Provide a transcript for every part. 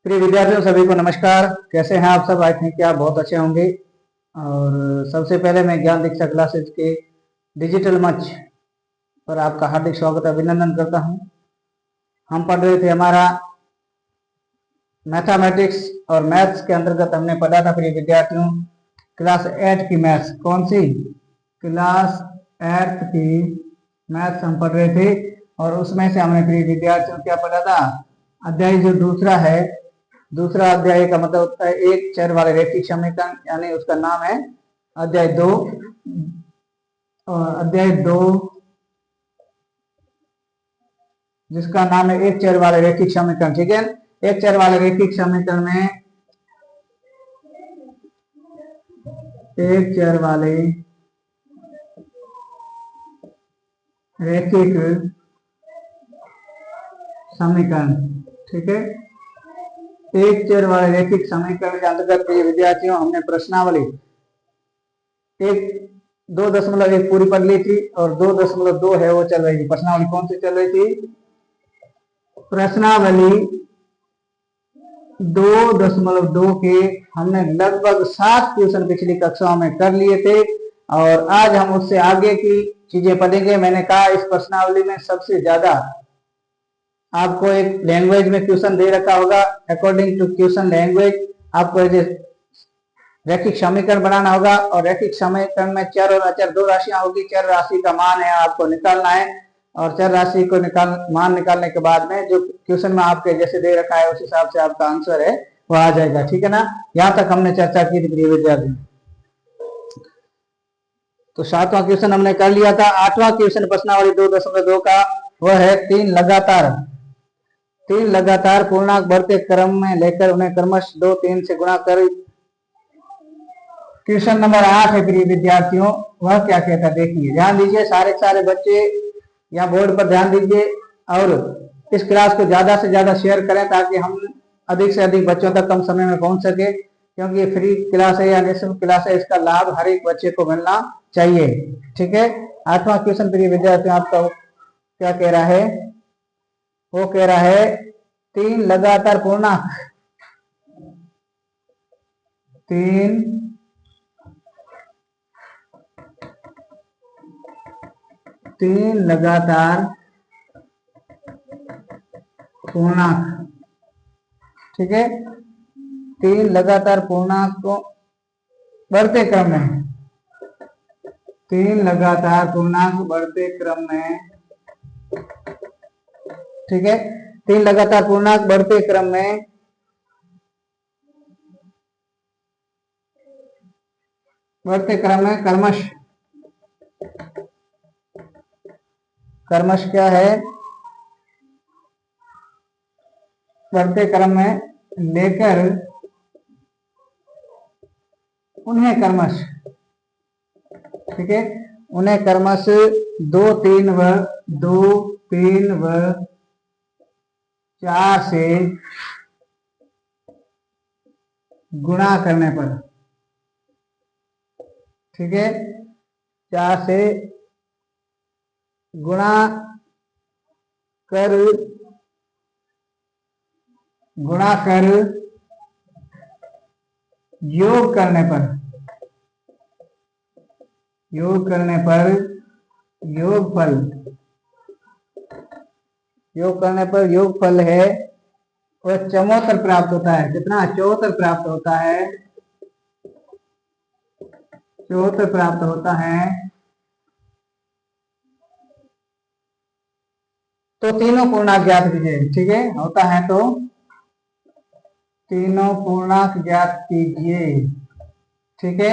प्रिय विद्यार्थियों सभी को नमस्कार। कैसे हैं आप सब? आई थिंक कि आप बहुत अच्छे होंगे। और सबसे पहले मैं ज्ञान दीक्षा क्लासेज के डिजिटल मंच पर आपका हार्दिक स्वागत अभिनंदन करता हूं। हम पढ़ रहे थे हमारा मैथमेटिक्स और मैथ्स के अंतर्गत हमने पढ़ा था प्रिय विद्यार्थियों क्लास 8 की मैथ्स। कौन सी? क्लास 8 की मैथ्स हम पढ़ रहे थे और उसमें से हमने प्रिय विद्यार्थियों क्या पढ़ा था? अध्याय जो दूसरा है, दूसरा अध्याय का मतलब होता है एक चर वाले रैखिक समीकरण, यानी उसका नाम है अध्याय 2। और अध्याय 2 जिसका नाम है एक चर वाले रैखिक समीकरण। ठीक है, एक चर वाले रैखिक समीकरण में एक चर वाले रैखिक समीकरण, ठीक है, एक चर वाले रैखिक समीकरण के अंतर्गत विद्यार्थियों हमने प्रश्नावली 2.1 पूरी पढ़ ली थी और 2.2 है वो चल रही थी। प्रश्नावली कौन सी चल रही थी? प्रश्नावली 2.2 के हमने लगभग 7 क्वेश्चन पिछली कक्षाओं में कर लिए थे और आज हम उससे आगे की चीजें पढ़ेंगे। मैंने कहा इस प्रश्नावली में सबसे ज्यादा आपको एक लैंग्वेज में क्वेश्चन दे रखा होगा। अकॉर्डिंग टू क्वेश्चन लैंग्वेज आपको रैखिक समीकरण बनाना होगा और रैखिक समीकरण में चर और अचर दो राशियां होगी। चर राशि का मान है आपको निकालना है और चर राशि को मान निकालने के बाद में जो क्वेश्चन में आपके जैसे दे रखा है उस हिसाब से आपका आंसर है वो आ जाएगा। ठीक है ना? यहाँ तक हमने चर्चा की थी प्रिय विद्यार्थी। तो 7वां क्वेश्चन हमने कर लिया था। 8वां क्वेश्चन प्रश्नावली 2.2 का वह है तीन लगातार पूर्णांक बढ़ते क्रम में लेकर उन्हें क्रमश 2, 3 से गुणा कर। क्वेश्चन नंबर 8 है प्रिय विद्यार्थियों। वह क्या कहता है देखिए, ध्यान दीजिए सारे बच्चे यहाँ बोर्ड पर ध्यान दीजिए और इस क्लास को ज्यादा से ज्यादा शेयर करें ताकि हम अधिक से अधिक बच्चों तक कम समय में पहुंच सके, क्योंकि ये फ्री क्लास है या निःशुल्क क्लास है, इसका लाभ हर एक बच्चे को मिलना चाहिए। ठीक है, 8वां क्वेश्चन प्रिय विद्यार्थियों आपका क्या कह रहा है? वो कह रहा है तीन लगातार पूर्णांक तीन लगातार पूर्णांक, ठीक है, तीन लगातार पूर्णांक को बढ़ते क्रम में, तीन लगातार पूर्णांक बढ़ते क्रम में, ठीक है, तीन लगातार पूर्णांक बढ़ते क्रम में क्रमश क्या है? बढ़ते क्रम में लेकर उन्हें क्रमश, ठीक है, उन्हें क्रमश 2, 3 व 4 से गुणा करने पर, ठीक है, 4 से गुणा कर योग करने पर योगफल है वह 74 प्राप्त होता है। कितना? 74 प्राप्त होता है। 74 प्राप्त होता है। तो तीनों पूर्णांक ज्ञात कीजिए। ठीक है, होता है तो तीनों पूर्णांक ज्ञात कीजिए। ठीक है,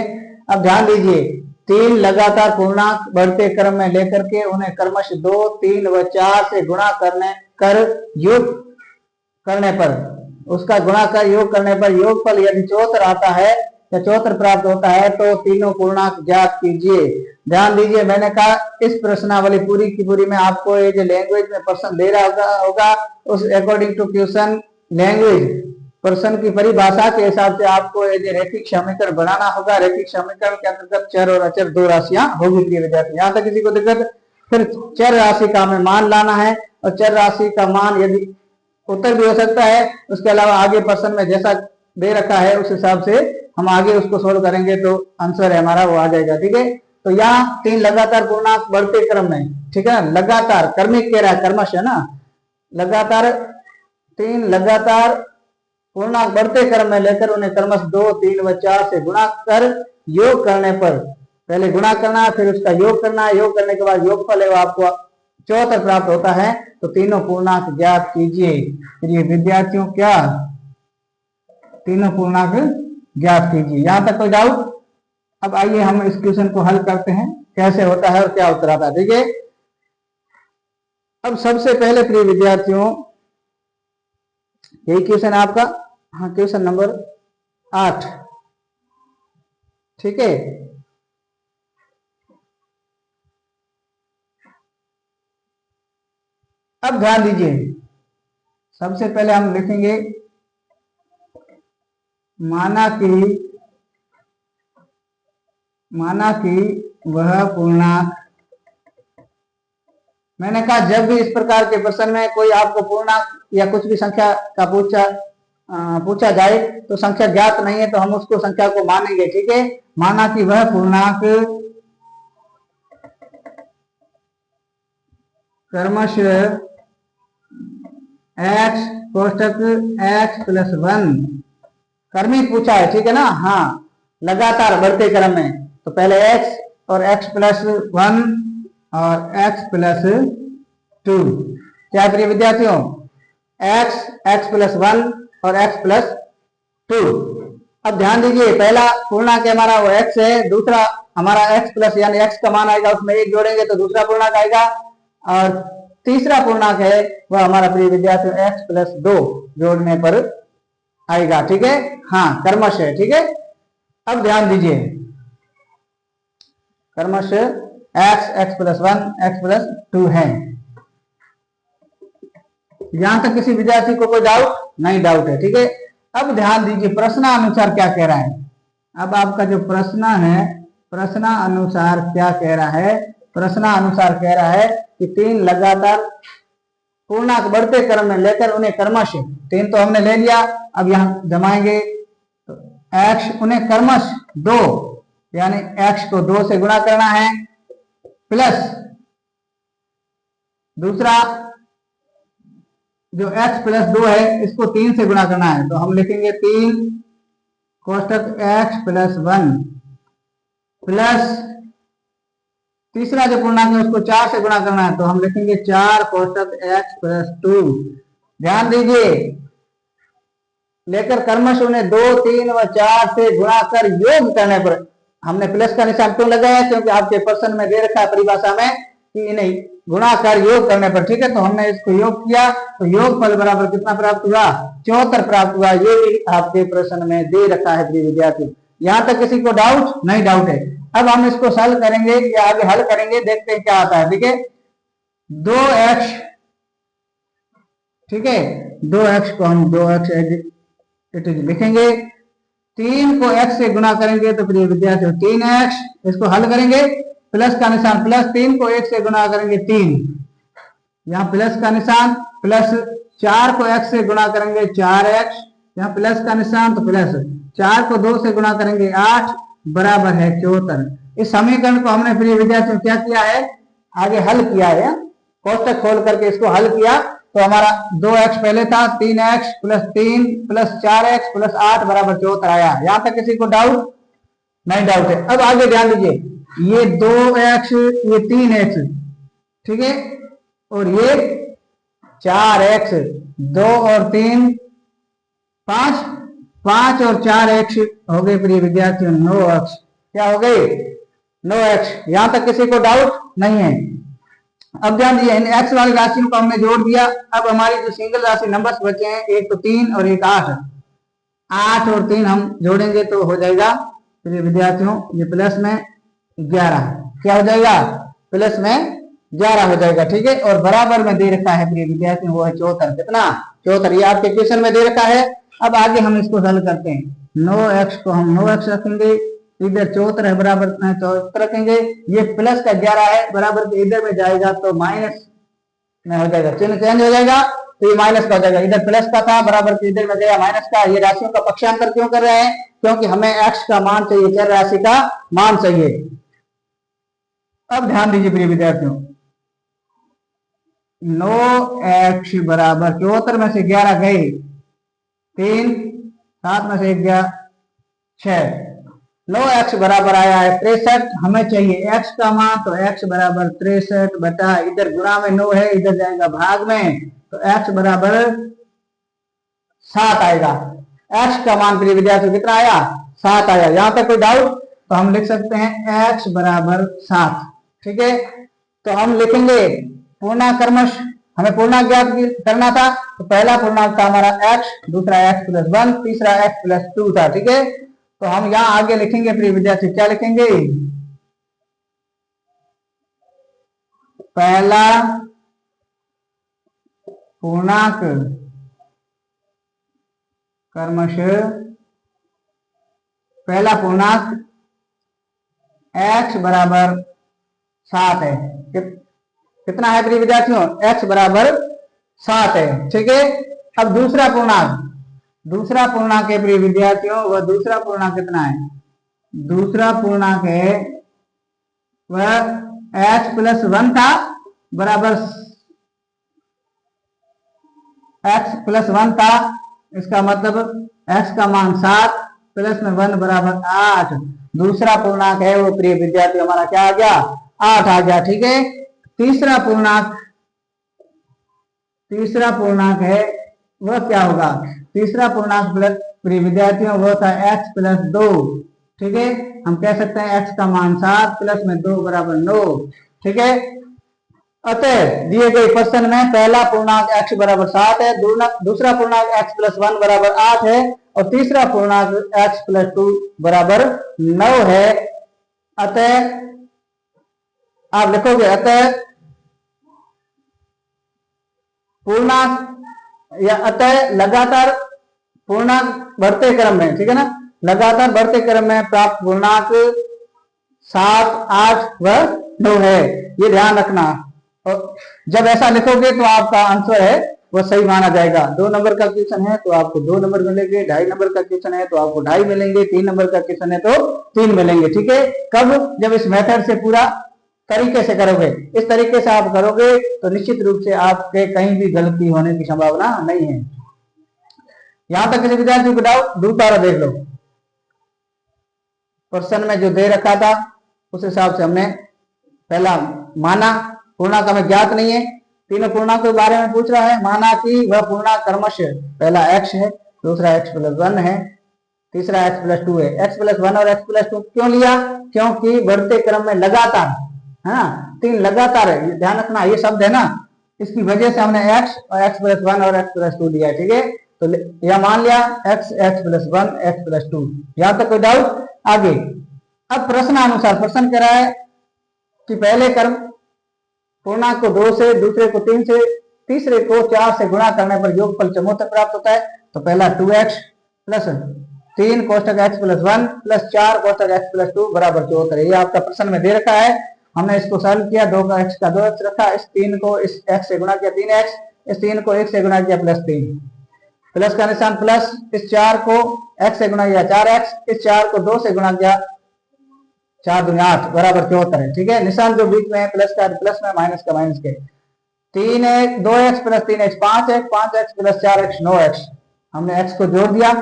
अब ध्यान दीजिए, तीन लगातार पूर्णांक बढ़ते क्रम में लेकर के उन्हें क्रमश 2, 3 व 4 से गुणा कर योग करने पर, उसका गुणा कर योग करने पर योगफल यदि 74 आता है या 74 प्राप्त होता है तो तीनों पूर्णांक ज्ञात कीजिए। ध्यान दीजिए, मैंने कहा इस प्रश्नावली पूरी की पूरी में आपको ये जो लैंग्वेज में प्रश्न दे रहा होगा उस अकॉर्डिंग टू क्वेश्चन लैंग्वेज प्रश्न की परिभाषा के हिसाब से आपको ये रैखिक समीकरण बनाना होगा। रैखिक समीकरण के अंतर्गत चर और अचर दो राशियां होगी प्रिय विद्यार्थी। यहाँ तक किसी को दिक्कत? फिर चर राशि का हमें मान लाना है और चर राशि का मान यदि उत्तर भी हो सकता है। उसके अलावा आगे प्रश्न में जैसा दे रखा है उस हिसाब से हम आगे उसको सोल्व करेंगे तो आंसर है हमारा वो आ जाएगा। ठीक है, तो यहाँ 3 लगातार पूर्णांक बढ़ते क्रम में, ठीक है, लगातार कर्मिक कह रहा है, कर्मश है ना, लगातार 3 लगातार पूर्णांक बढ़ते क्रम में लेकर उन्हें क्रमश 2, 3 व 4 से गुणा कर योग करने पर, पहले गुणा करना है फिर उसका योग करना है, योग करने के बाद योगफल है वो आपको 74 प्राप्त होता है। तो तीनों पूर्णांक ज्ञात कीजिए। फिर ये विद्यार्थियों क्या तीनों पूर्णांक ज्ञात कीजिए। यहां तक कोई डाउट? अब आइए हम इस क्वेश्चन को हल करते हैं, कैसे होता है और क्या उत्तर आता है। ठीक है, अब सबसे पहले प्रिय विद्यार्थियों यही क्वेश्चन आपका, हाँ क्वेश्चन नंबर 8। ठीक है, अब ध्यान दीजिए, सबसे पहले हम लिखेंगे माना कि वह पूर्णांक, मैंने कहा जब भी इस प्रकार के प्रश्न में कोई आपको पूर्णांक या कुछ भी संख्या का पूछा जाए तो संख्या ज्ञात नहीं है तो हम उसको संख्या को मानेंगे। ठीक है, माना कि वह पूर्णांक क्रमश x कोष्टक x प्लस 1 कर्मिक पूछा है। ठीक है ना, हाँ लगातार बढ़ते क्रम में, तो पहले x और x प्लस 1 और x प्लस 2, क्या प्रिय विद्यार्थियों, x प्लस 1 और x प्लस 2। अब ध्यान दीजिए, पहला पूर्णांक हमारा वो x है, दूसरा हमारा x प्लस यानी x का मान आएगा, उसमें 1 जोड़ेंगे तो दूसरा पूर्णांक आएगा, और तीसरा पूर्णांक है वह हमारा प्रिय विद्यार्थियों x प्लस 2 जोड़ने पर आएगा। ठीक है, हाँ कर्मश है। ठीक है, अब ध्यान दीजिए, कर्मश x प्लस 1 x प्लस 2 है। यहां तक किसी विद्यार्थी को कोई डाउट नहीं? डाउट है। ठीक है, अब ध्यान दीजिए प्रश्नानुसार क्या कह रहा है। अब आपका जो प्रश्न है, प्रश्नानुसार क्या कह रहा है, प्रश्नानुसार कह रहा है कि 3 लगातार पूर्णांक बढ़ते क्रम में लेकर उन्हें क्रमश, 3 तो हमने ले लिया, अब यहां जमाएंगे तो x उन्हें क्रमश 2 यानी x को 2 से गुणा करना है, प्लस दूसरा जो x प्लस 2 है इसको 3 से गुणा करना है, तो हम लिखेंगे 3 कोष्टक x प्लस 1 प्लस तीसरा जो पूर्णांक है उसको 4 से गुणा करना है, तो हम लिखेंगे 4 कोष्टक x प्लस 2। ध्यान दीजिए, लेकर कर्मश उन्हें 2, 3 व 4 से गुणा कर योग करने पर, हमने प्लस का निशान क्यों लगाया, क्योंकि आपके प्रश्न में दे रखा है परिभाषा में कि इन्हें गुणा कर योग करने पर। ठीक है, तो हमने इसको योग किया तो योग फल बराबर कितना प्राप्त हुआ, 74 प्राप्त हुआ। ये भी आपके प्रश्न में दे रखा है प्रिय विद्यार्थी। यहां तक किसी को डाउट नहीं? डाउट है। अब हम इसको हल करेंगे या आगे हल करेंगे, देखते हैं क्या आता है। ठीक है, 2x, ठीक है 2x को हम 2x इट इज लिखेंगे, 3 को x से गुणा करेंगे तो प्रिय विद्यार्थियों 3x, इसको हल करेंगे, प्लस का निशान प्लस, 3 को 1 से गुणा करेंगे 3, यहाँ प्लस का निशान, प्लस 4 को x से गुणा करेंगे 4x, यहाँ प्लस का निशान तो प्लस, 4 को 2 से गुणा करेंगे 8 बराबर है 74। इस समीकरण को हमने प्रिय विद्यार्थियों क्या किया है, आगे हल किया है, कोष्टक खोल करके इसको हल किया तो हमारा 2x पहले था, 3x plus 3 plus 4x plus 8 बराबर 74 आया। यहां तक किसी को डाउट नहीं? डाउट है। अब आगे ध्यान दीजिए, ये 2x ये 3x, ठीक है, और ये 4x, 2 और 3 5, 5 और 4x हो गए प्रिय विद्यार्थियों 9x। क्या हो गए? 9x। यहां तक किसी को डाउट नहीं है? अब ध्यान दिए, इन x वाली राशियों को हमने जोड़ दिया। अब हमारी जो सिंगल राशि नंबर्स बचे हैं, एक तो 3 और एक 8, 8 और 3 हम जोड़ेंगे तो हो जाएगा प्रिय विद्यार्थियों ये प्लस में 11। क्या हो जाएगा? प्लस में 11 हो जाएगा। ठीक है, और बराबर में दे रखा है प्रिय विद्यार्थियों वो है 74। कितना? 74। ये आपके क्वेश्चन में दे रखा है। अब आगे हम इसको हल करते हैं। 9x को हम 9x रखेंगे, इधर 74 है बराबर 74 रखेंगे, ये प्लस का 11 है बराबर इधर में जाएगा तो माइनस में हो जाएगा, चिन्ह चेंज हो जाएगा। तो ये माइनस का हो जाएगा, इधर प्लस का था बराबर के इधर में गया माइनस का। ये राशियों का पक्षांतर क्यों कर रहे हैं? क्योंकि हमें x का मान चाहिए, चर राशि का मान चाहिए। अब ध्यान दीजिए प्रिय विद्यार्थियों, 9x बराबर 74 में से 11 गए 3, 7 में से 1 गया 6, 9x बराबर आया है 63। हमें चाहिए x का मान, तो x बराबर 63 बटा इधर गुणा में 9 है, इधर जाएगा भाग में, तो x बराबर 7 आएगा। x का मान प्रिय विद्यार्थियों कितना आया? 7 आया। यहां तक कोई डाउट? तो हम लिख सकते हैं x बराबर 7। ठीक है, तो हम लिखेंगे पूर्णांक क्रमश, हमें पूर्णांक ज्ञात करना था, तो पहला पूर्णांक था हमारा x, दूसरा x प्लस 1, तीसरा x प्लस 2 था। ठीक है, तो हम यहां आगे लिखेंगे प्रिय विद्यार्थी, क्या लिखेंगे? पहला पूर्णांक क्रमश, पहला पूर्णांक x बराबर 7 है। कितना है प्रिय विद्यार्थियों? x बराबर 7 है। ठीक है, अब दूसरा पूर्णांक, दूसरा पूर्णांक है प्रिय विद्यार्थियों, वह दूसरा पूर्णांक कितना है? दूसरा पूर्णांक है वह x प्लस 1 था बराबर, x प्लस 1 था, इसका मतलब x का मान 7 प्लस में 1 बराबर 8। दूसरा पूर्णांक है वो प्रिय विद्यार्थी हमारा क्या आ गया? 8 आ गया। ठीक है, तीसरा पूर्णांक, तीसरा पूर्णांक है वह क्या होगा? तीसरा पूर्णांक प्रिय विद्यार्थियों वो था x प्लस 2। ठीक है, हम कह सकते हैं x का मान 7 प्लस में 2 बराबर 9। ठीक है, अतः दिए गए प्रश्न में पहला पूर्णांक x बराबर 7 है, दूसरा पूर्णांक x प्लस 1 बराबर 8 है, और तीसरा पूर्णांक x प्लस 2 बराबर 9 है। अतः आप लिखोगे, अतः पूर्णांक या अतः लगातार पूर्णांक बढ़ते क्रम में, ठीक है ना, लगातार बढ़ते क्रम में प्राप्त पूर्णांक 7, 8 व 9 है, ये ध्यान रखना। और जब ऐसा लिखोगे तो आपका आंसर है वो सही माना जाएगा। 2 नंबर का क्वेश्चन है तो आपको 2 नंबर मिलेंगे, 2.5 नंबर का क्वेश्चन है तो आपको 2.5 मिलेंगे, 3 नंबर का क्वेश्चन है तो 3 मिलेंगे। ठीक है, कब? जब इस मेथड से पूरा तरीके से करोगे। इस तरीके से आप करोगे तो निश्चित रूप से आपके कहीं भी गलती होने की संभावना नहीं है। यहां तक किसी विद्यार्थी को डाउट? दूसरा देख लो, प्रश्न में जो दे रखा था उस हिसाब से हमने पहला माना, पूर्णांक हमें ज्ञात नहीं है, तीनों पूर्णांक के बारे में पूछ रहा है, माना कि वह पूर्णांक क्रमश पहला x है, दूसरा x प्लस 1 है, तीसरा x प्लस 2 है। x प्लस 1 और x प्लस 2 क्यों लिया? क्योंकि बढ़ते क्रम में लगातार, हाँ 3 लगातार है, ध्यान रखना ये शब्द है ना, इसकी वजह से हमने x और x प्लस 1 और x प्लस 2 लिया है। ठीक है, तो यह मान लिया x प्लस 1 x प्लस 2। यहां तक कोई डाउट? आगे अब प्रश्नानुसार प्रश्न कह रहा है कि पहले क्रम पूर्णांक को 2 से, दूसरे को 3 से, तीसरे को 4 से गुणा करने पर योगफल चमोत्तर प्राप्त होता है। तो पहला 2x plus 3 कोष्टक x plus 1 plus 4 कोष्टक x plus 2 बराबर 74 है। ये आपका प्रश्न में दे रखा है, हमने इसको सॉल्व किया, 2 का x का 2x रखा, इस 3 को इस x से गुणा किया 3x, इस 3 को 1 से गुणा किया प्लस 3, प्लस का निशान प्लस, इस 4 को x से गुणा किया 4x, इस 4 को 2 से गुणा किया 4 दूनी 8 बराबर 74 है। ठीक है, निशान जो बीच में है प्लस का प्लस में, माइनस का माइनस के, 3x 2x plus 3x 5x, 5x plus 4x 9x, हमने x को जोड़ दिया,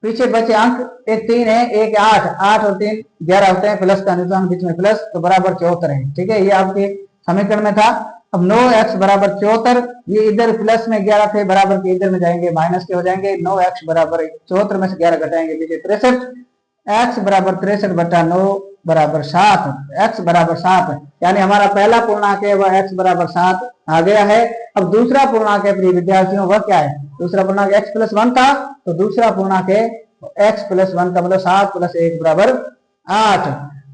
पीछे बचे अंक एक 3 है, एक 8, 8 और 3 11 होते हैं, प्लस का निशान बीच में प्लस, तो बराबर 74 है। ठीक है, ये आपके समीकरण में था। अब 9x बराबर 74, ये इधर प्लस में 11 थे, बराबर के इधर में जाएंगे माइनस के हो जाएंगे, 9x बराबर 74 में से 11 घटाएंगे पीछे 63, x बराबर 63 बटा 9 बराबर 7, x बराबर 7, यानी हमारा पहला पूर्णांक है वह x बराबर 7 आ गया है। अब दूसरा पूर्णांक है प्रिय विद्यार्थियों वह क्या है? दूसरा पूर्णांक x प्लस 1 था, तो दूसरा पूर्णांक है x प्लस 1 का मतलब 7 प्लस 1 बराबर 8।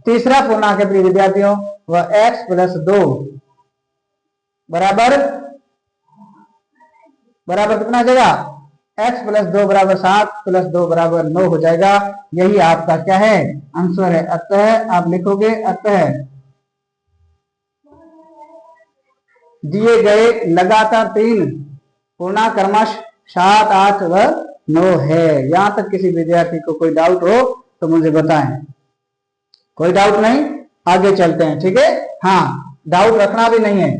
तीसरा पूर्णांक है प्रिय विद्यार्थियों वह x प्लस 2 बराबर कितना जगह? x प्लस 2 बराबर 7 प्लस 2 बराबर 9 हो जाएगा। यही आपका क्या है? आंसर है। अतः आप लिखोगे, अतः दिए गए लगातार 3 पूर्णांक क्रमश 7, 8 व 9 है। यहाँ तक किसी विद्यार्थी को कोई डाउट हो तो मुझे बताएं। कोई डाउट नहीं, आगे चलते हैं। ठीक है, हाँ, डाउट रखना भी नहीं है।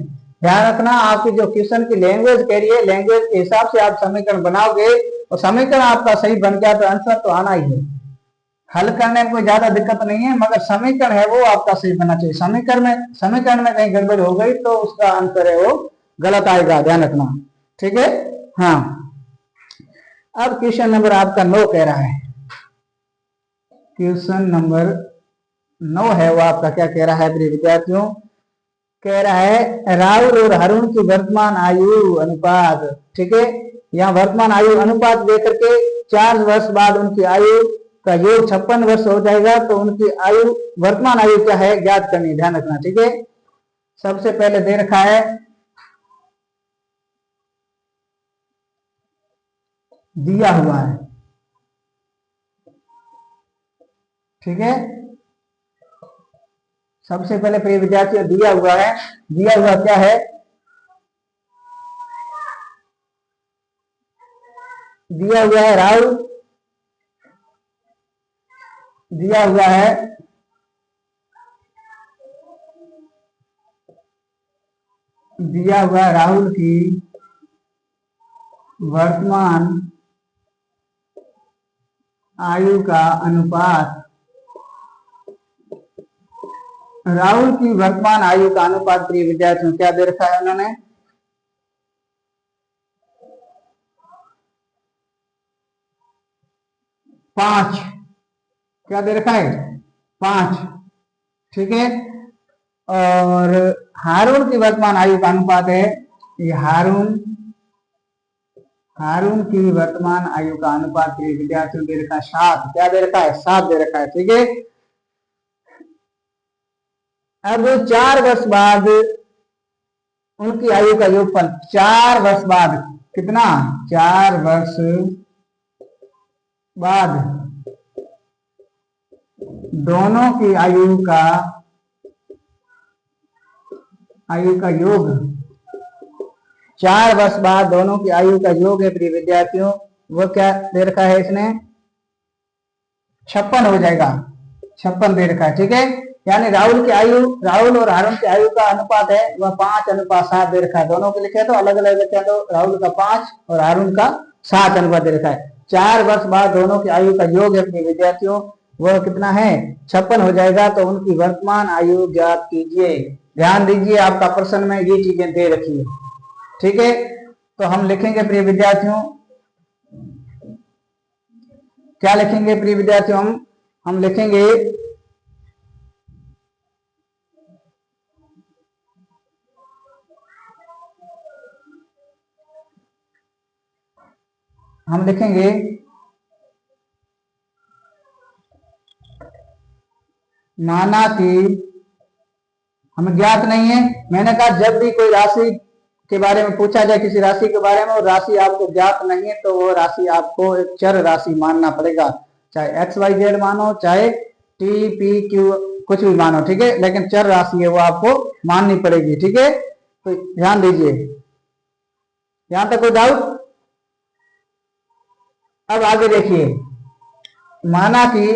ध्यान रखना, आपकी जो क्वेश्चन की लैंग्वेज कह रही है, लैंग्वेज के हिसाब से आप समीकरण बनाओगे और समीकरण आपका सही बन गया तो आंसर तो आना ही है। हल करने में कोई ज्यादा दिक्कत नहीं है, मगर समीकरण है वो आपका सही बनना चाहिए। समीकरण में कहीं गड़बड़ हो गई तो उसका आंसर है वो गलत आएगा, ध्यान रखना। ठीक है, हाँ। अब क्वेश्चन नंबर आपका 9 कह रहा है, क्वेश्चन नंबर 9 है वो आपका क्या कह रहा है प्रिय विद्यार्थियों? कह रहा है राहुल और अरुण की वर्तमान आयु अनुपात। ठीक है, यहाँ वर्तमान आयु अनुपात देकर के 4 वर्ष बाद उनकी आयु का योग 56 वर्ष हो जाएगा, तो उनकी आयु, वर्तमान आयु क्या है ज्ञात करनी, ध्यान रखना। ठीक है, सबसे पहले दे रखा है दिया हुआ है। ठीक है, सबसे पहले प्रिय विद्यार्थियों दिया हुआ है, दिया हुआ क्या है? दिया हुआ है राहुल, दिया हुआ है राहुल की वर्तमान आयु का अनुपात। राहुल की वर्तमान आयु का अनुपात प्रिय विद्यार्थियों क्या दे रखा है उन्होंने? 5। क्या दे रखा है? 5। ठीक है, और हारून की वर्तमान आयु का अनुपात है, ये हारून की वर्तमान आयु का अनुपात प्रिय विद्यार्थियों दे रखा है 7। क्या दे रखा है? 7 दे रखा है। ठीक है, अब 4 वर्ष बाद उनकी आयु का योगफल, 4 वर्ष बाद कितना? 4 वर्ष बाद दोनों की आयु का योग, 4 वर्ष बाद दोनों की आयु का योग है प्रिय विद्यार्थियों, वो क्या दे रखा है इसने? 56 हो जाएगा, 56 दे रखा है। ठीक है, यानी राहुल और हारून की आयु का अनुपात है वह 5:7 दे रखा है। दोनों के लिखे तो अलग अलग लिखे, तो राहुल का 5 और हारून का 7 अनुपात दे रखा है। 4 वर्ष बाद दोनों की आयु का योग है अपने विद्यार्थियों, वह कितना है? 56 हो जाएगा। तो उनकी वर्तमान आयु ज्ञात कीजिए। ध्यान दीजिए, आपका प्रश्न में ये चीजें दे रखी है। ठीक है, तो हम लिखेंगे प्रिय विद्यार्थियों, क्या लिखेंगे प्रिय विद्यार्थियों? हम लिखेंगे माना कि हमें ज्ञात नहीं है। मैंने कहा जब भी कोई राशि के बारे में पूछा जाए, किसी राशि के बारे में, और राशि आपको ज्ञात नहीं है, तो वो राशि आपको एक चर राशि मानना पड़ेगा। चाहे XYZ मानो, चाहे TPQ कुछ भी मानो। ठीक है, लेकिन चर राशि है वो आपको माननी पड़ेगी। ठीक है, तो ध्यान दीजिए। यहां तक कोई डाउट? अब आगे देखिए, माना कि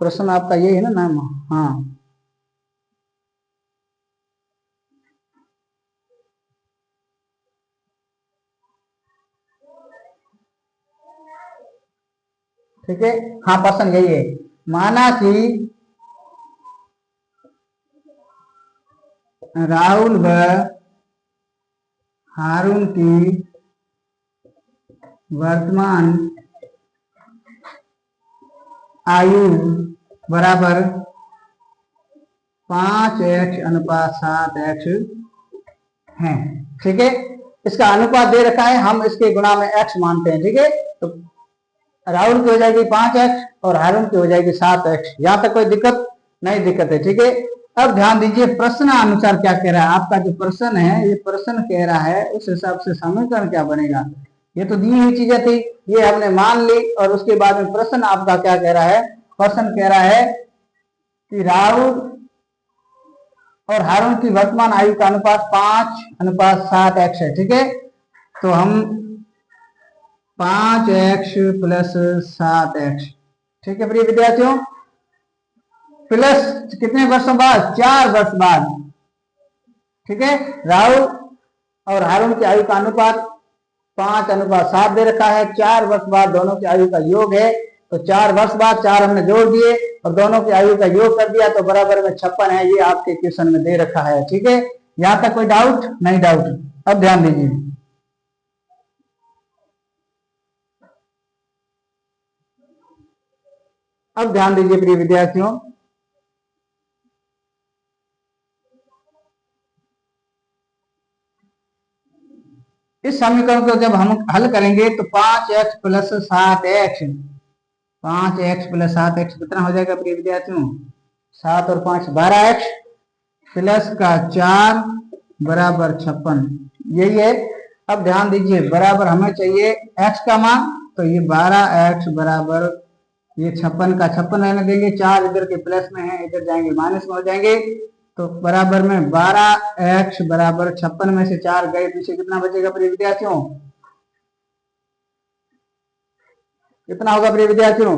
प्रश्न आपका ये है ना नाम? हाँ, ठीक है, हाँ, प्रश्न यही है। माना कि राहुल व हारून की वर्तमान आयु बराबर 5:7 है। ठीक है, इसका अनुपात दे रखा है, हम इसके गुणा में x मानते हैं। ठीक है, तो राहुल की हो जाएगी 5x और हारून की हो जाएगी 7x। यहां तक कोई दिक्कत? नहीं दिक्कत है, ठीक है। अब ध्यान दीजिए प्रश्न अनुसार क्या कह रहा है, आपका जो प्रश्न है, ये प्रश्न कह रहा है उस हिसाब से समीकरण क्या बनेगा। ये तो दी हुई चीजें थी, ये हमने मान ली, और उसके बाद में प्रश्न आपका क्या कह रहा है, प्रश्न कह रहा है कि राहुल और हारून की वर्तमान आयु का अनुपात 5:7x है, ठीक है। तो हम 5x + 7x, ठीक है प्रिय विद्यार्थियों, प्लस कितने वर्षों बाद, 4 वर्ष बाद, ठीक है। राहुल और हारून की आयु का अनुपात 5:7 दे रखा है, 4 वर्ष बाद दोनों की आयु का योग है, तो 4 वर्ष बाद 4 हमने जोड़ दिए और दोनों की आयु का योग कर दिया, तो बराबर में 56 है, ये आपके क्वेश्चन में दे रखा है, ठीक है। यहां तक कोई डाउट नहीं? डाउट। अब ध्यान दीजिए, अब ध्यान दीजिए प्रिय विद्यार्थियों, इस समीकरण को जब हम हल करेंगे तो 5x + 7x, 5x + 7x कितना हो जाएगा प्रिय विद्यार्थियों, 7 और 5 12x प्लस का 4 बराबर 56, यही है। अब ध्यान दीजिए, बराबर हमें चाहिए x का मान, तो ये 12x बराबर ये 56 का 56 रहने देंगे, 4 इधर के प्लस में है, इधर जाएंगे माइनस में हो जाएंगे, तो बराबर में 12x बराबर 56 में से 4 गए पीछे, कितना बचेगा प्रिय विद्यार्थियों, कितना होगा प्रिय विद्यार्थियों,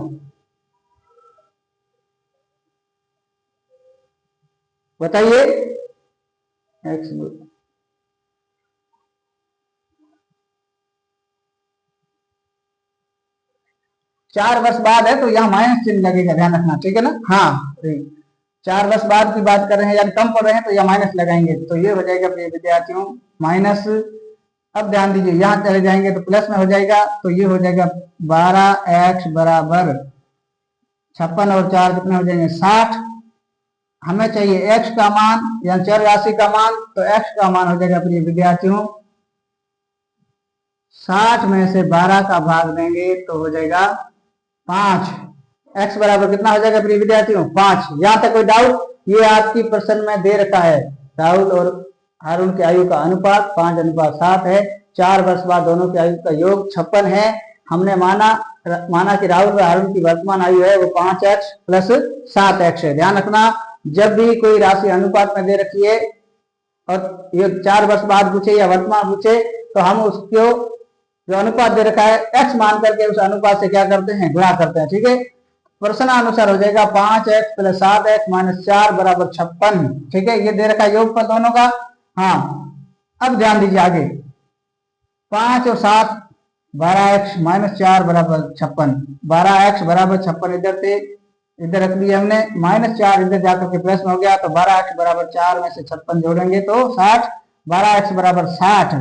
बताइए। x 4 वर्ष बाद है तो यहाँ माइनस चिन्ह लगेगा, ध्यान रखना, ठीक है ना। हाँ, 4 वर्ष बाद की बात कर रहे हैं, यानी कम पढ़ रहे हैं तो यहाँ माइनस लगाएंगे, तो ये हो जाएगा प्रिय विद्यार्थियों माइनस। अब ध्यान दीजिए, यहाँ चले जाएंगे तो प्लस में हो जाएगा, तो ये हो जाएगा 12x बराबर 56 और 4 कितने हो जाएंगे, 60। हमें चाहिए x का मान या चर राशि का मान, तो x का मान हो जाएगा प्रिय विद्यार्थियों 60 में से 12 का भाग देंगे तो हो जाएगा 5। x बराबर कितना हो जाएगा प्रिय विद्यार्थियों, 5। यहाँ तक कोई डाउट? ये आपकी प्रश्न में दे रखा है, राहुल और हारून की आयु का अनुपात 5:7 है, 4 वर्ष बाद दोनों की आयु का योग 56 है। हमने माना कि राहुल और हारून की वर्तमान आयु है वो 5x + 7x है। ध्यान रखना, जब भी कोई राशि अनुपात में दे रखी है और ये 4 वर्ष बाद पूछे या वर्तमान पूछे, तो हम उसको जो अनुपात दे रखा है x मान करके उस अनुपात से क्या करते हैं, गुणा करते हैं, ठीक है। प्रश्नानुसार हो जाएगा 5x + 7x - 4 बराबर 56, ठीक है। ये दे रखा है योगफल दोनों का। हाँ, अब ध्यान दीजिए आगे, 5 और 7 12x - 4 बराबर 56, 12x बराबर 56 इधर से इधर रख दिया हमने, -4 इधर जाकर के प्लस में हो गया, तो 12x बराबर 4 में से 56 जोड़ेंगे तो 60, 12x बराबर 60,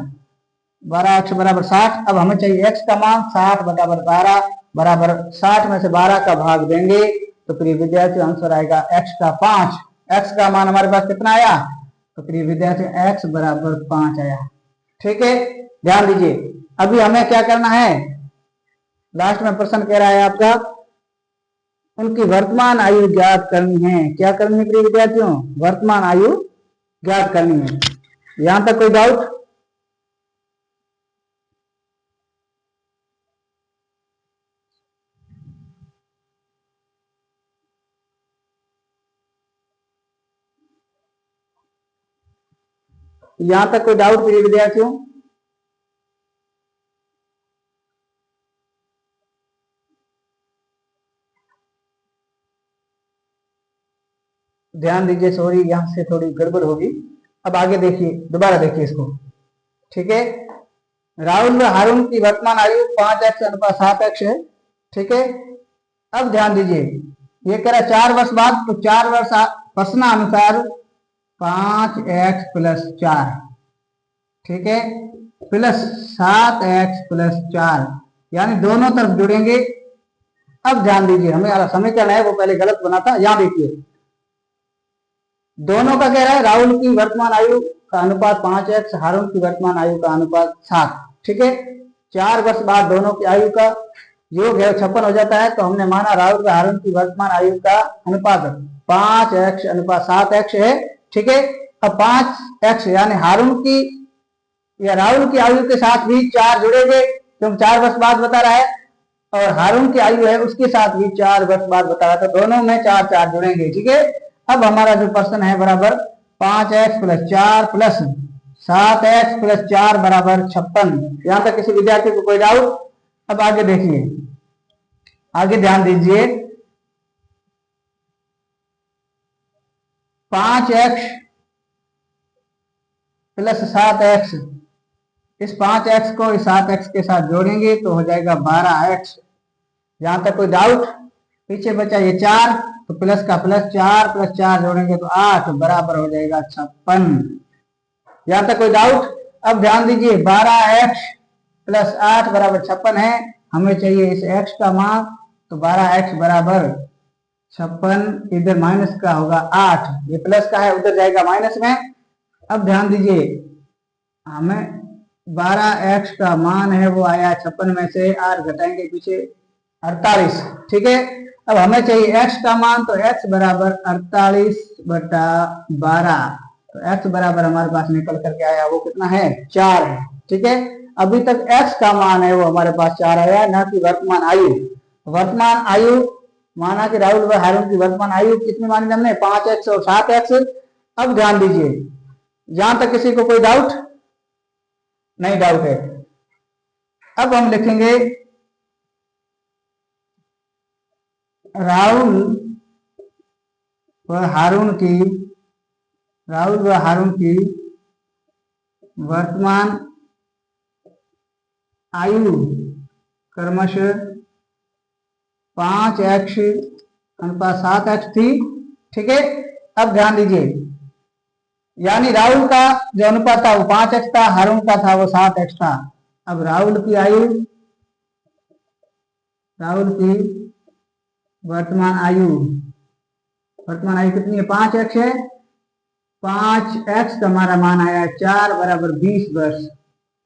12x बराबर 60। अब हमें चाहिए x का मान, 60 बराबर 12 बराबर 60 में से 12 का भाग देंगे तो प्रिय विद्यार्थी आंसर आएगा x का 5। x का मान हमारे पास कितना आया, तो प्रिय विद्यार्थी x बराबर 5 आया, ठीक है। ध्यान दीजिए, अभी हमें क्या करना है, लास्ट में प्रश्न कह रहा है आपका उनकी वर्तमान आयु ज्ञात करनी है। क्या करनी है प्रिय विद्यार्थियों, वर्तमान आयु ज्ञात करनी है। यहां तक कोई डाउट? यहां तक कोई डाउट प्रिय विद्यार्थियों? ध्यान दीजिए, सॉरी यहां से थोड़ी गड़बड़ होगी। अब आगे देखिए, दोबारा देखिए इसको, ठीक है। राहुल और हारून की वर्तमान आयु 5x/7x है, ठीक है। अब ध्यान दीजिए, ये कह रहा है 4 वर्ष बाद, तो 4 वर्ष प्रश्नानुसार 5x + 4, ठीक है, प्लस 7x + 4, यानी दोनों तरफ जुड़ेंगे। अब ध्यान दीजिए, हमें समीकरण है वो पहले गलत बना था, यहां देखिए दोनों का कह रहा है राहुल की वर्तमान आयु का अनुपात 5x, हारून की वर्तमान आयु का अनुपात 7, ठीक है। 4 वर्ष बाद दोनों की आयु का योग है 56 हो जाता है। तो हमने माना राहुल व हारून की वर्तमान आयु का अनुपात 5x अनुपात 7x है। ठीक है, अब 5x यानी हारून की या राहुल की आयु के साथ भी 4 जुड़ेंगे, क्योंकि 4 वर्ष बाद बता रहा है, और हारून की आयु है उसके साथ भी 4 वर्ष बाद बता रहा है, तो दोनों में 4 4 जुड़ेंगे। ठीक है, अब हमारा जो प्रश्न है बराबर 5x plus 4 plus 7x plus 4 बराबर 56। यहां तक किसी विद्यार्थी को कोई डाउट? अब आगे देखिए, आगे ध्यान दीजिए। 5x प्लस 7x, इस 5x को इस 7x के साथ जोड़ेंगे तो हो जाएगा 12x। यहां तक कोई डाउट? पीछे बचा ये 4, तो प्लस का प्लस 4 प्लस 4 जोड़ेंगे तो 8 बराबर हो जाएगा 56। यहां तक कोई डाउट? अब ध्यान दीजिए, 12x प्लस 8 बराबर 56 है, हमें चाहिए इस x का मान, तो 12x बराबर 56, इधर माइनस का होगा 8, ये प्लस का है उधर जाएगा माइनस में। अब ध्यान दीजिए, हमें 12x का मान है वो आया 56 में से 8 घटाएंगे पीछे 48। ठीक है, अब हमें चाहिए x का मान, तो x बराबर 48/12, तो x बराबर हमारे पास निकल करके आया वो कितना है? 4 है। ठीक है, अभी तक x का मान है वो हमारे पास 4 आया, ना कि वर्तमान आयु। वर्तमान आयु माना कि राहुल व हारून की वर्तमान आयु कितनी मानी हमने? 5x और 7x। अब ध्यान दीजिए, यहां तक किसी को कोई डाउट? नहीं डाउट है। अब हम लिखेंगे राहुल व हारून की वर्तमान आयु क्रमशः 5x अनुपात 7x थी। ठीक है, अब ध्यान दीजिए, यानी राहुल का जो अनुपात था वो 5x था, हारून का था वो 7x था। अब राहुल की वर्तमान आयु कितनी है? 5x है, 5x का हमारा मान आया 4 बराबर 20 वर्ष।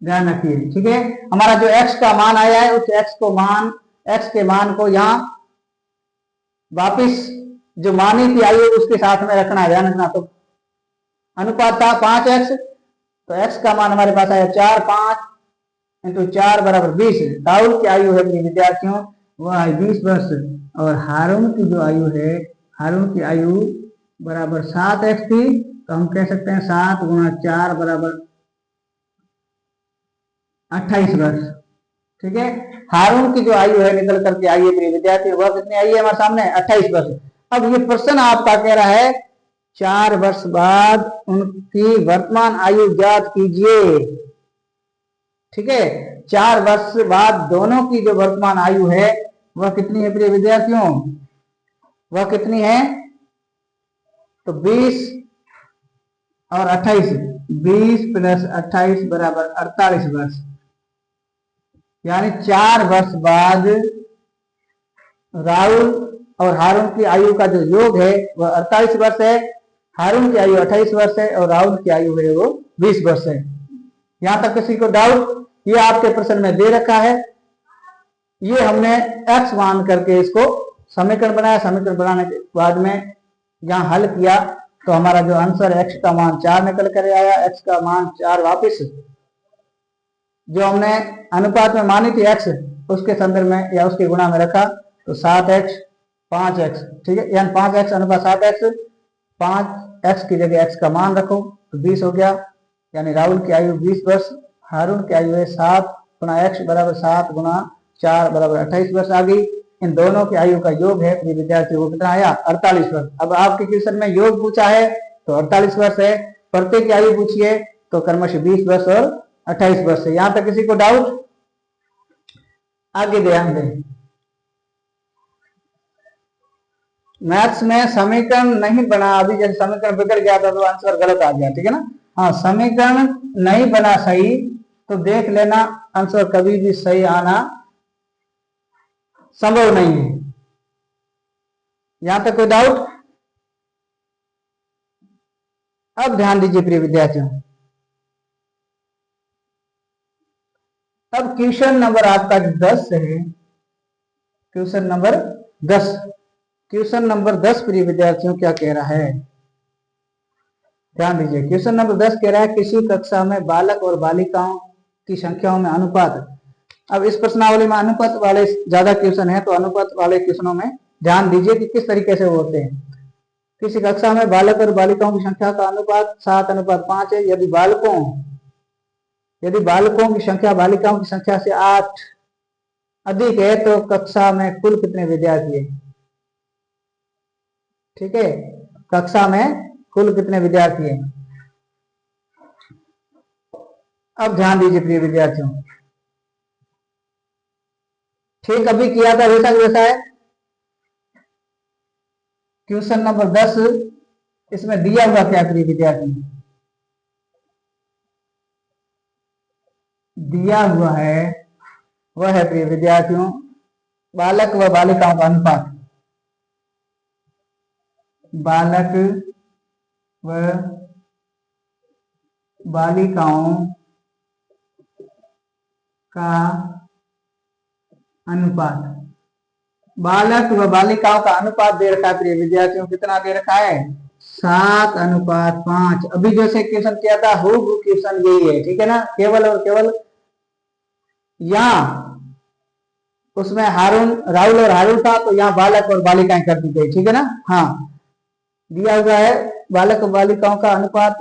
ध्यान रखिए। ठीक है, हमारा जो x का मान आया है उस x के मान को यहाँ वापिस जो मानी थी आयु उसके साथ में रखना है, ध्यान रखना। तो अनुपात था 5x, तो x का मान हमारे पास आया 4, 5 इंटू 4 बराबर 20। राहुल की आयु है अपने विद्यार्थियों वह है 20 वर्ष, और हारून की जो आयु है, हारून की आयु बराबर 7x थी, तो हम कह सकते हैं 7 गुणा 4 बराबर 28 वर्ष। ठीक है, हारून की जो आयु है निकल करके आई है मेरे विद्यार्थी, वह कितनी आई है हमारे सामने? 28 वर्ष। अब ये प्रश्न आपका कह रहा है 4 वर्ष बाद उनकी वर्तमान आयु ज्ञात कीजिए। ठीक है, 4 वर्ष बाद दोनों की जो वर्तमान आयु है वह कितनी है प्रिय विद्यार्थियों? वह कितनी है? तो 20 और 28, 20 प्लस 28 बराबर 48 वर्ष। यानी 4 वर्ष बाद राहुल और हारून की आयु का जो योग है वह 48 वर्ष है, हारून की आयु 28 वर्ष है, और राहुल की आयु है वो 20 वर्ष है। यहां तक किसी को डाउट? ये आपके प्रश्न में दे रखा है, ये हमने x मान करके इसको समीकरण बनाया। समीकरण बनाने के बाद में यहाँ हल किया तो हमारा जो आंसर x का मान 4 निकल कर आया। x का मान 4 वापिस जो हमने अनुपात में मानी थी x, उसके संदर्भ में या उसके गुणा में रखा, तो 7x 5x। ठीक है, यानी 5x अनुपात 7x, 5x की जगह x का मान रखो तो 20 हो गया। यानी राहुल की आयु 20 वर्ष, हारून की आयु है 7 गुणा x बराबर 7 गुणा 4 बराबर 28 वर्ष आ गई। इन दोनों की आयु का योग है अपने विद्यार्थियों को कितना आया? 48 वर्ष। अब आपके क्वेश्चन में योग पूछा है तो 48 वर्ष है, प्रत्येक की आयु पूछिए तो क्रमशः 20 वर्ष और 28 वर्ष है। यहां तक किसी को डाउट? आगे ध्यान दें, मैथ्स में समीकरण नहीं बना, अभी जैसे समीकरण बिगड़ गया था तो आंसर गलत आ गया। ठीक है ना? हाँ, समीकरण नहीं बना सही तो देख लेना, आंसर कभी भी सही आना संभव नहीं है। यहां तक कोई डाउट? अब ध्यान दीजिए प्रिय विद्यार्थियों, अब क्वेश्चन नंबर आपका 10 है, क्वेश्चन नंबर 10। क्वेश्चन नंबर 10 प्रिय विद्यार्थियों क्या कह रहा है, ध्यान दीजिए। क्वेश्चन नंबर 10 कह रहा है किसी कक्षा में बालक और बालिकाओं की संख्याओं में अनुपात। अब इस प्रश्नावली में अनुपात वाले ज्यादा क्वेश्चन है, तो अनुपात वाले क्वेश्चनों में ध्यान दीजिए कि किस तरीके से होते हैं। किसी कक्षा में बालक और बालिकाओं की संख्या का अनुपात 7:5 है। यदि बालकों की संख्या बालिकाओं की संख्या से 8 अधिक है तो कक्षा में कुल कितने विद्यार्थी है। ठीक है, कक्षा में कुल कितने विद्यार्थी हैं। अब ध्यान दीजिए प्रिय विद्यार्थियों, ठीक अभी किया था वैसा वैसा है। क्वेश्चन नंबर 10 इसमें दिया हुआ क्या प्रिय विद्यार्थी, दिया हुआ है वह है प्रिय विद्यार्थियों बालक व बालिकाओं का अनुपात। बालक व बालिकाओं का अनुपात। बालक व बालिकाओं का अनुपात दे रखा है प्रिय विद्यार्थियों, कितना दे रखा है 7:5। अभी जैसे क्वेश्चन किया था हु क्वेश्चन यही है, ठीक है ना। केवल और केवल यहाँ उसमें राहुल और हारून था, तो यहाँ बालक और बालिकाएं कर दी गई, ठीक है ना। हाँ, दिया हुआ है बालक और बालिकाओं का अनुपात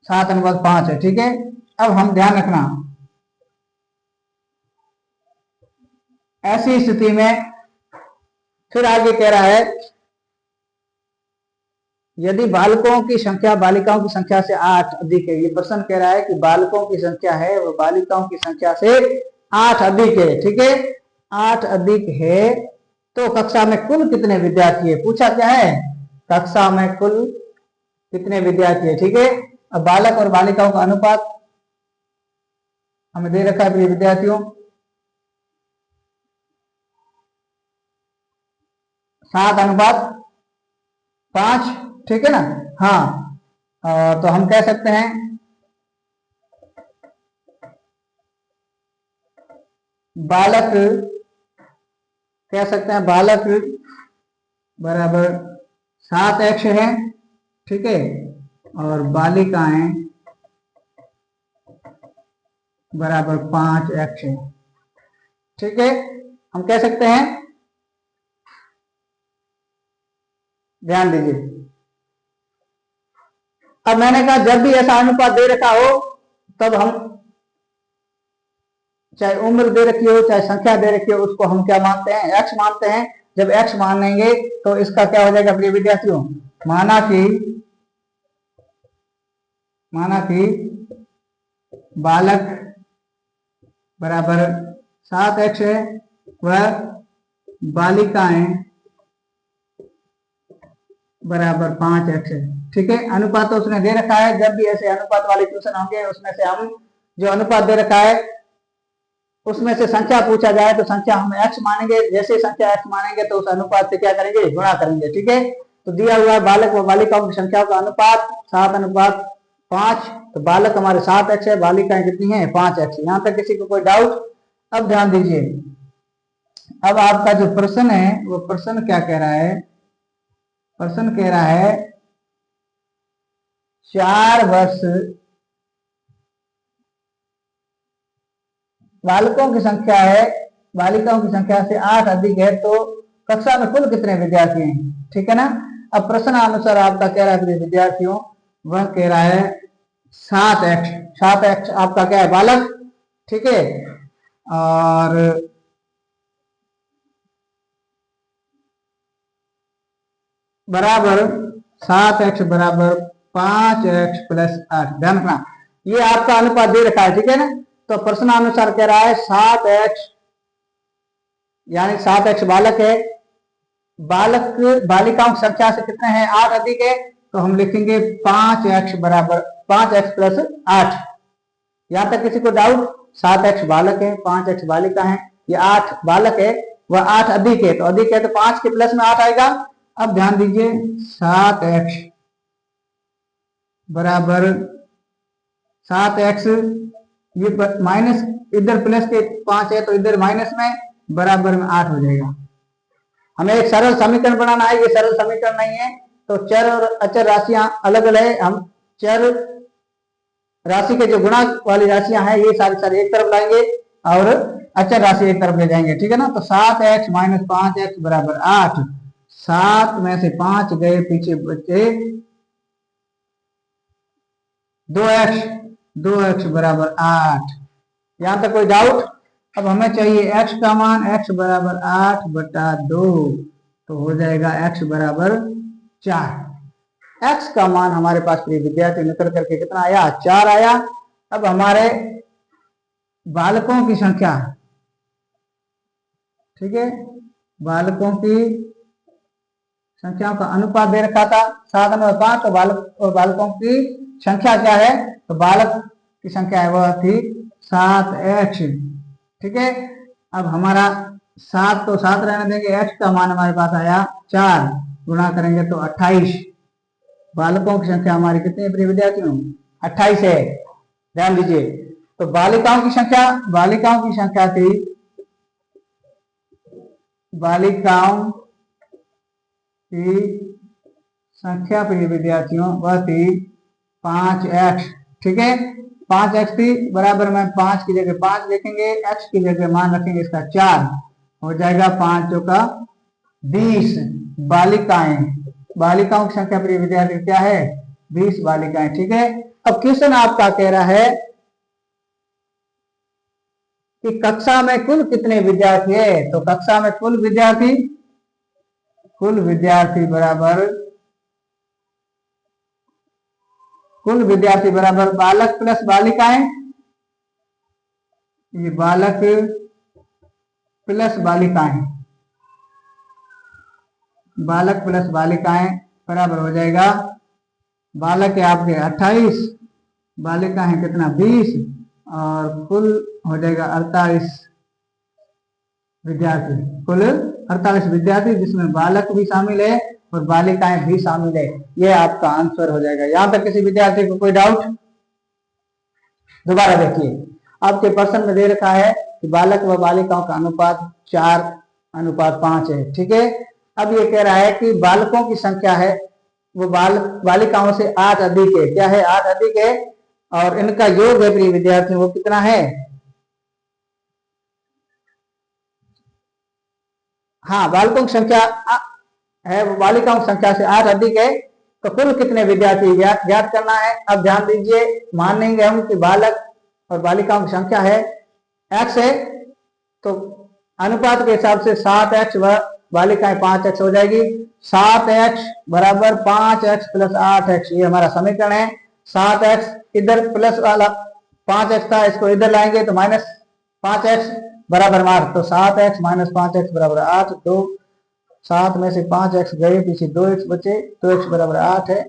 7:5 है, ठीक है। अब हम ध्यान रखना, ऐसी स्थिति में फिर आगे कह रहा है यदि बालकों की संख्या बालिकाओं की संख्या से 8 अधिक है। ये प्रश्न कह रहा है कि बालकों की संख्या है वो बालिकाओं की संख्या से 8 अधिक है, ठीक है। 8 अधिक है तो कक्षा में कुल कितने विद्यार्थी है, पूछा क्या है, कक्षा में कुल कितने विद्यार्थी है, ठीक है। अब बालक और बालिकाओं का अनुपात हमें दे रखा है प्रिय विद्यार्थियों 7:5, ठीक है ना। हाँ, तो हम कह सकते हैं बालक, कह सकते हैं बालक बराबर 7x है, ठीक है, और बालिकाएं बराबर 5x है, ठीक है। हम कह सकते हैं, ध्यान दीजिए। अब मैंने कहा जब भी ऐसा अनुपात दे रखा हो तब हम चाहे उम्र दे रखी हो चाहे संख्या दे रखी हो उसको हम क्या मानते हैं, x मानते हैं। जब x मानेंगे तो इसका क्या हो जाएगा प्रिय विद्यार्थियों, माना कि बालक बराबर 7x है व बालिकाएं बराबर 5x है, ठीक है। अनुपात तो उसने दे रखा है। जब भी ऐसे अनुपात वाले क्वेश्चन होंगे उसमें से हम जो अनुपात दे रखा है उसमें से संख्या पूछा जाए तो संख्या हम x मानेंगे। जैसे संख्या x मानेंगे तो उस अनुपात से क्या करेंगे, गुणा करेंगे, ठीक है। तो दिया हुआ है बालक व बालिकाओं की संख्याओं का अनुपात 7:5। तो बालक हमारे 7x है, बालिकाएं कितनी है 5x। यहाँ तक किसी को कोई डाउट। अब ध्यान दीजिए, अब आपका जो प्रश्न है वो प्रश्न क्या कह रहा है, प्रश्न कह रहा है 4 वर्ष बालकों की संख्या है बालिकाओं की संख्या से 8 अधिक है तो कक्षा में कुल कितने विद्यार्थी हैं, ठीक है ना। अब प्रश्न अनुसार आपका कह रहा है विद्यार्थियों, वह कह रहा है 7x। 7x आपका क्या है, बालक, ठीक है। और बराबर 7x बराबर 5x + 8। ध्यान रखना ये आपका अनुपात दे रखा है, ठीक है ना। तो प्रश्नानुसार कह रहा है 7x, यानी 7x बालक है, बालक बालिकाओं की संख्या से कितने हैं 8 अधिक है, तो हम लिखेंगे 5x बराबर 5x + 8। यहां तक किसी को डाउट, 7x बालक है 5x बालिका है, ये 8 बालक है वह 8 अधिक है, तो अधिक है तो 5 के प्लस में 8 आएगा। अब ध्यान दीजिए 7x बराबर 7x, ये माइनस इधर प्लस के 5 है तो इधर माइनस में, बराबर में 8 हो जाएगा। हमें एक सरल समीकरण बनाना है, ये सरल समीकरण नहीं है, तो चर और अचर राशियां अलग अलग है। हम चर राशि के जो गुणा वाली राशियां हैं ये सारी सारी एक तरफ लाएंगे और अचर राशि एक तरफ ले जाएंगे, ठीक है ना। तो 7x माइनस 5x बराबर 8। 7 में से 5 गए, पीछे बचे 2x बराबर 8। यहां तक कोई डाउट? अब हमें चाहिए x का मान, x बराबर 8 बटा 2, तो हो जाएगा x बराबर 4। x का मान हमारे पास प्रिय विद्यार्थी निकल करके कितना आया? 4 आया। अब हमारे बालकों की संख्या, ठीक है, बालकों की संख्याओं का अनुपात दे रखा था 7:5, तो बालक और बालकों की संख्या क्या है? तो बालक की संख्या है वह थी 7x, ठीक है। अब हमारा 7 तो 7 रहने देंगे, x का मान हमारे पास आया 4, गुणा करेंगे तो 28। बालकों की संख्या हमारी कितनी है प्रिय विद्यार्थियों? 28 है, ध्यान दीजिए। तो बालिकाओं की संख्या थी, बालिकाओं की संख्या प्रिय विद्यार्थियों वह थी 5x, ठीक है। 5x थी, बराबर में 5 की जगह 5 लिखेंगे, x की जगह मान रखेंगे इसका 4, हो जाएगा 5 का 20 बालिकाओं की संख्या प्रिय विद्यार्थी क्या है? 20 बालिकाएं, ठीक है। अब क्वेश्चन आपका कह रहा है कि कक्षा में कुल कितने विद्यार्थी है? तो कक्षा में कुल विद्यार्थी बराबर बालक प्लस बालिकाएं, ये बालक प्लस बालिकाएं बराबर हो जाएगा, बालक है आपके 28, बालिका है कितना? 20, और कुल हो जाएगा 48 विद्यार्थी, कुल 48 विद्यार्थी, जिसमें बालक भी शामिल है और बालिकाएं भी शामिल है। यह आपका आंसर हो जाएगा। यहां तक किसी विद्यार्थी को कोई डाउट? दोबारा देखिए, आपके प्रश्न में दे रखा है कि बालक व बालिकाओं का अनुपात 4:5 है, ठीक है। अब ये कह रहा है कि बालकों की संख्या है वो बालिकाओं से 8 अधिक है, क्या है? 8 अधिक है, और इनका योग है प्रिय विद्यार्थी वो कितना है? हाँ, बालकों की संख्या है वो बालिकाओं की संख्या से 8 अधिक है, तो कुल कितने विद्यार्थी ज्ञात करना है। अब ध्यान दीजिए, मानेंगे हम कि बालक और बालिकाओं की संख्या है x है, तो अनुपात के हिसाब से 7x व बालिकाएं 5x हो जाएगी। 7x बराबर 5x प्लस 8x, ये हमारा समीकरण है। 7x इधर प्लस वाला 5x था, इसको इधर लाएंगे तो माइनस 5x बराबर मार, तो 7x माइनस 5x बराबर 8। 7 में से 5x गए, पीछे 2x बचे, 2x बराबर 8 है।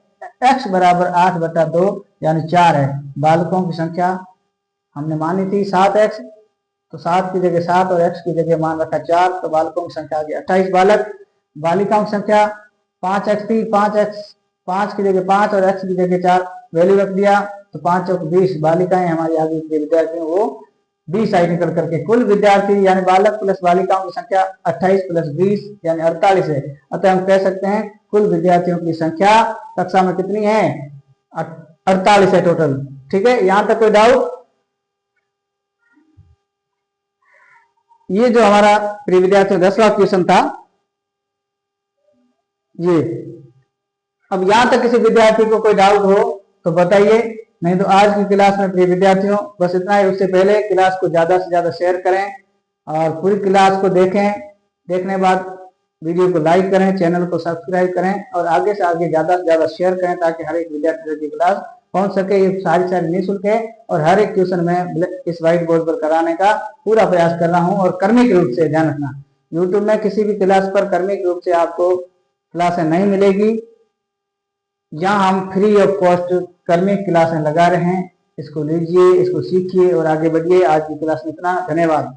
x बराबर 8 बटा 2 यानी 4 है। बालकों की संख्या हमने मानी थी 7x, तो 7 की जगह 7 और x की जगह मान रखा 4, तो बालकों की संख्या आ गई 28 बालक। बालिकाओं की संख्या 5x थी, 5 की जगह 5 और x की जगह 4 वैल्यू रख दिया, तो 5 और 20 बालिकाएं हमारी आगे के विद्यार्थी वो 20 आई निकल करके कुल विद्यार्थी यानी बालक प्लस बालिकाओं की संख्या 28 प्लस 20 यानी 48 है। अतः हम कह सकते हैं कुल विद्यार्थियों की संख्या कक्षा में कितनी है? 48 है टोटल, ठीक है। यहां तक कोई डाउट? ये जो हमारा प्रिय विद्यार्थियों 10वां क्वेश्चन था ये। अब यहां तक किसी विद्यार्थी को कोई डाउट हो तो बताइए, नहीं तो आज की क्लास में प्रिय विद्यार्थियों बस इतना ही। उससे पहले क्लास को ज्यादा से ज्यादा शेयर करें और पूरी क्लास को देखें। देखने के बाद वीडियो को लाइक करें, चैनल को सब्सक्राइब करें और आगे से आगे ज्यादा से ज्यादा शेयर करें ताकि हर एक विद्यार्थी की क्लास पहुंच सके। ये सारी निःशुल्क है और हर एक ट्यूशन में इस व्हाइट बोर्ड पर कराने का पूरा प्रयास कर रहा हूं। और क्रमिक रूप से ध्यान रखना, यूट्यूब में किसी भी क्लास पर क्रमिक रूप से आपको क्लासें नहीं मिलेगी। यहाँ हम फ्री ऑफ कॉस्ट क्रमिक क्लासें लगा रहे हैं, इसको लीजिए, इसको सीखिए और आगे बढ़िए। आज की क्लास में इतना, धन्यवाद।